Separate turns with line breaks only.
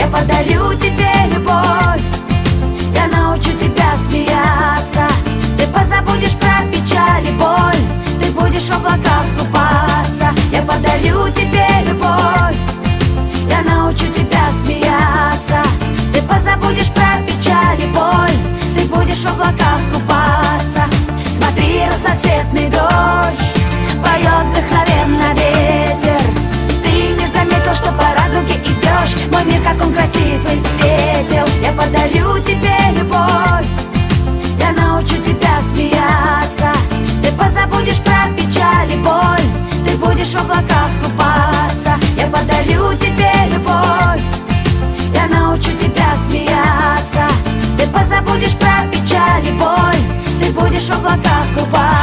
Я подарю тебе любовь, я научу тебя смеяться. Ты позабудешь про печаль и боль, ты будешь в облаках купаться. Я подарю тебе любовь, я научу тебя смеяться. Ты позабудешь про печаль и боль, ты будешь в облаках купаться. Смотри, разноцветный дождь поет вдохновенно ветер. Ты не заметил, что по радуге идешь, мой мир, как он красивый, светил. Я подарю тебе любовь, я научу тебя смеяться. Ты позабудешь про печаль и боль, ты будешь в облаках купаться. Я подарю тебе любовь, я научу тебя смеяться. Ты позабудешь про печаль и боль, ты будешь в облаках купаться.